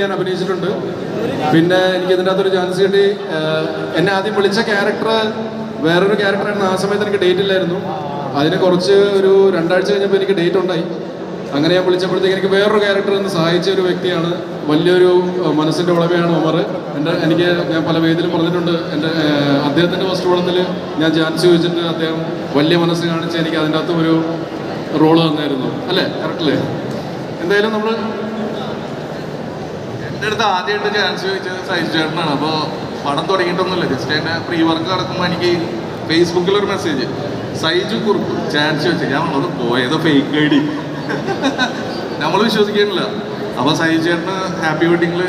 ഞാൻ അഭിനയിച്ചിട്ടുണ്ട്. പിന്നെ എനിക്ക് ഇതിൻ്റെ അകത്തൊരു ചാൻസ് കിട്ടി. എന്നെ ആദ്യം വിളിച്ച ക്യാരക്ടർ വേറൊരു ക്യാരക്ടറായിരുന്നു. ആ സമയത്ത് എനിക്ക് ഡേറ്റ് ഇല്ലായിരുന്നു. അതിന് കുറച്ച് ഒരു 2 ആഴ്ച കഴിഞ്ഞപ്പോൾ എനിക്ക് ഡേറ്റ് ഉണ്ടായി. അങ്ങനെ ഞാൻ വിളിച്ചപ്പോഴത്തേക്ക് എനിക്ക് വേറൊരു ക്യാരക്ടർ എന്ന് സഹായിച്ച ഒരു വ്യക്തിയാണ്. വലിയൊരു മനസ്സിൻ്റെ ഉളവയാണ് ഉമർ. ഞാൻ പല വേദിയിലും പറഞ്ഞിട്ടുണ്ട്. അദ്ദേഹത്തിൻ്റെ ഫസ്റ്റ് പടത്തിൽ ഞാൻ ചാൻസ് ചോദിച്ചിട്ട് അദ്ദേഹം വലിയ മനസ്സ് കാണിച്ച് എനിക്ക് അതിൻ്റെ അകത്തും ഒരു റോള് തന്നായിരുന്നു. അല്ലേ? കറക്റ്റല്ലേ? എന്തായാലും നമ്മൾ എൻ്റെ അടുത്ത് ആദ്യമായിട്ട് ചാൻസ് ചോദിച്ചത് സൈജു ചേട്ടനാണ്. അപ്പോൾ പടം തുടങ്ങിയിട്ടൊന്നുമില്ല, ജസ്റ്റ് എൻ്റെ പ്രീ വർക്ക് നടക്കുമ്പോൾ എനിക്ക് ഫേസ്ബുക്കിലൊരു മെസ്സേജ്, സൈജു കുറിപ്പ് ചാൻസ് ചോദിച്ചു. ഞാൻ അത് പോയതോ ഫേക്ക് ഐ ഡി നമ്മൾ വിശ്വസിക്കാനില്ല. അപ്പോൾ സൈജു ചേട്ടന് ഹാപ്പി വെഡിങ്ങിൽ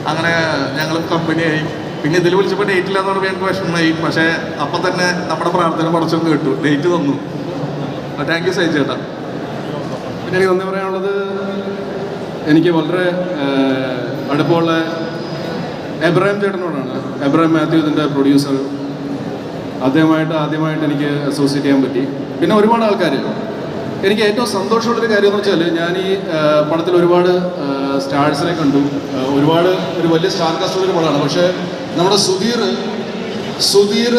അങ്ങനെ ഞങ്ങൾ കമ്പനിയായി. പിന്നെ ഇതിൽ വിളിച്ചപ്പോൾ ഡേറ്റ് ഇല്ലാന്ന് പറഞ്ഞപ്പോൾ ഞങ്ങൾക്ക് വിഷമമായി. പക്ഷേ അപ്പം തന്നെ നമ്മുടെ പ്രാർത്ഥന പടച്ചൊന്ന് കേട്ടു, ഡേറ്റ് തന്നു. താങ്ക് യു സൈജു ചേട്ടാ. പിന്നെ എനിക്ക് നന്ദി പറയാനുള്ളത്, എനിക്ക് വളരെ അടുപ്പമുള്ള എബ്രഹാം ചേട്ടനോടാണ്. എബ്രഹാം മാത്യു ഇതിൻ്റെ പ്രൊഡ്യൂസർ. അദ്ദേഹമായിട്ട് ആദ്യമായിട്ട് എനിക്ക് അസോസിയേറ്റ് ചെയ്യാൻ പറ്റി. പിന്നെ ഒരുപാട് ആൾക്കാർ. എനിക്ക് ഏറ്റവും സന്തോഷമുള്ളൊരു കാര്യം എന്ന് വെച്ചാൽ, ഞാൻ ഈ പടത്തിൽ ഒരുപാട് സ്റ്റാർസിനെ കണ്ടു. ഒരു വലിയ സ്റ്റാർ കാസ്റ്റുള്ളൊരു പടമാണ്. പക്ഷേ നമ്മുടെ സുധീർ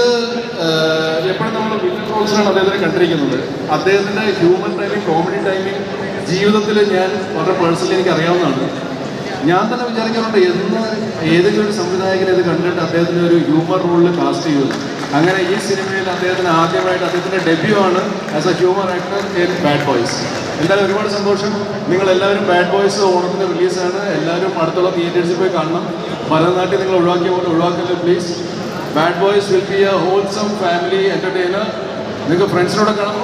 എപ്പോഴും നമ്മൾ വില്ലൻ റോൾസിലാണ് അദ്ദേഹത്തിനെ കണ്ടിരിക്കുന്നത്. അദ്ദേഹത്തിൻ്റെ ഹ്യൂമൻ ടൈമിങ്, കോമഡി ടൈമിങ് ജീവിതത്തിൽ ഞാൻ വളരെ പേഴ്സണലി എനിക്ക് അറിയാവുന്നതാണ്. ഞാൻ തന്നെ വിചാരിക്കാറുണ്ട്, ഏതെങ്കിലും ഒരു സംവിധായകൻ ഇത് കണ്ടിട്ട് അദ്ദേഹത്തിന് ഒരു ഹ്യൂമർ റോളിൽ കാസ്റ്റ് ചെയ്യുന്നത്. അങ്ങനെ ഈ സിനിമയിൽ അദ്ദേഹത്തിന് ആദ്യമായിട്ട് അദ്ദേഹത്തിൻ്റെ ഡെബ്യൂ ആണ് as A humour actor in bad boys. എന്തായാലും ഒരുപാട് സന്തോഷം. നിങ്ങളെല്ലാവരും ബാഡ് ബോയ്സ് ഓണത്തിന് റിലീസാണ്. എല്ലാവരും അടുത്തുള്ള തിയേറ്റേഴ്സിൽ പോയി കാണണം. ഭരതനാട്യം നിങ്ങൾ ഒഴിവാക്കിയ പോലെ ഒഴിവാക്കല്ലേ please. Bad boys will be a wholesome family entertainer. നിങ്ങൾക്ക് ഫ്രണ്ട്സിനോടെ കാണാം.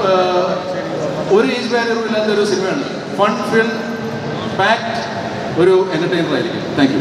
ഒരു ഏജ് ബാരിയറും ഇല്ലാത്ത ഒരു സിനിമയാണ്. ഫൺ ഫിൽ പാക്ഡ് ഒരു എൻ്റർടൈനർ ആയിരിക്കും. Thank U.